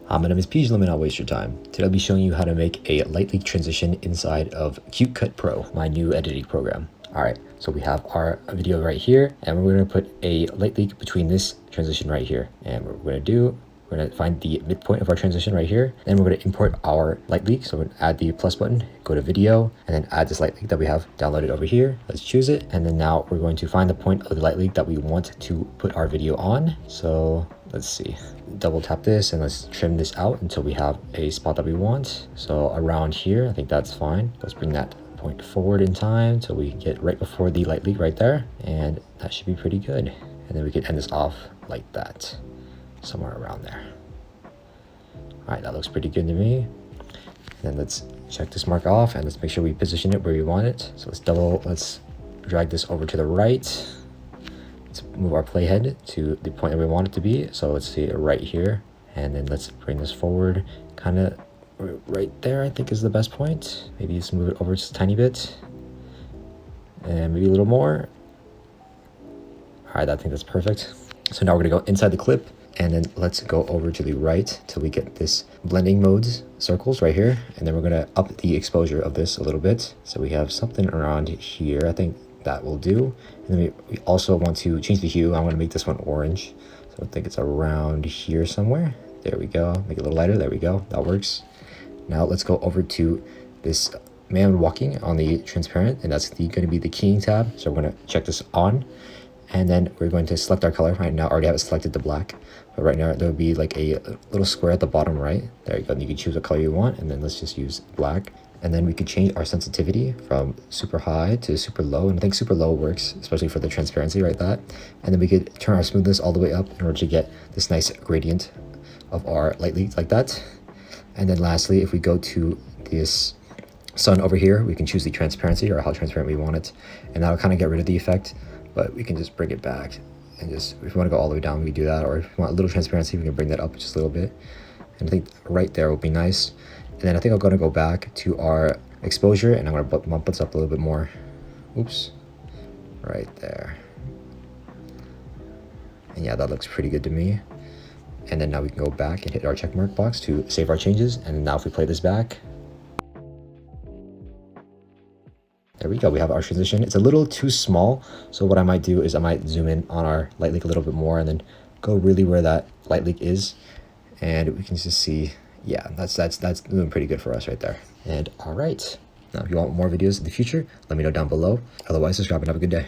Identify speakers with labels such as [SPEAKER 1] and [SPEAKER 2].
[SPEAKER 1] My name is PeeJ, let me not waste your time. Today I'll be showing you how to make a light leak transition inside of Cut Pro, my new editing program. Alright, so we have our video right here, and we're going to put a light leak between this transition right here. And what we're going to do, we're going to find the midpoint of our transition right here. Then we're going to import our light leak. So we're going to add the plus button, go to video, and then add this light leak that we have downloaded over here. Let's choose it. And then now we're going to find the point of the light leak that we want to put our video on. So let's see, double tap this and let's trim this out until we have a spot that we want. So around here, I think that's fine. Let's bring that point forward in time so we can get right before the light leak right there. And that should be pretty good. And then we can end this off like that, somewhere around there. All right, that looks pretty good to me. And then let's check this mark off and let's make sure we position it where we want it. So let's drag this over to the right. Let's move our playhead to the point that we want it to be. So let's see it right here. And then let's bring this forward, kind of right there, I think is the best point. Maybe just move it over just a tiny bit. And maybe a little more. All right, I think that's perfect. So now we're gonna go inside the clip and then let's go over to the right till we get this blending modes circles right here. And then we're gonna up the exposure of this a little bit. So we have something around here. I think that will do. And then we also want to change the hue. I'm going to make this one orange. So I think it's around here somewhere. There we go. Make it a little lighter. There we go. That works. Now let's go over to this man walking on the transparent, and that's going to be the keying tab. So we're going to check this on, and then we're going to select our color. Right now I already have it selected to black, but right now there will be like a little square at the bottom right. There you go. You can choose what color you want, and then let's just use black. And then we could change our sensitivity from super high to super low. And I think super low works, especially for the transparency, right? That. And then we could turn our smoothness all the way up in order to get this nice gradient of our light leak like that. And then lastly, if we go to this sun over here, we can choose the transparency or how transparent we want it. And that'll kind of get rid of the effect, but we can just bring it back. And just, if we want to go all the way down, we can do that. Or if we want a little transparency, we can bring that up just a little bit. And I think right there will be nice. And then I think I'm going to go back to our exposure and I'm going to bump this up a little bit more. Oops. Right there. And yeah, that looks pretty good to me. And then now we can go back and hit our check mark box to save our changes. And now if we play this back, there we go. We have our transition. It's a little too small. So what I might do is I might zoom in on our light leak a little bit more and then go really where that light leak is. And we can just see, yeah, that's doing pretty good for us right there. And all right, now if you want more videos in the future, let me know down below. Otherwise, subscribe and have a good day.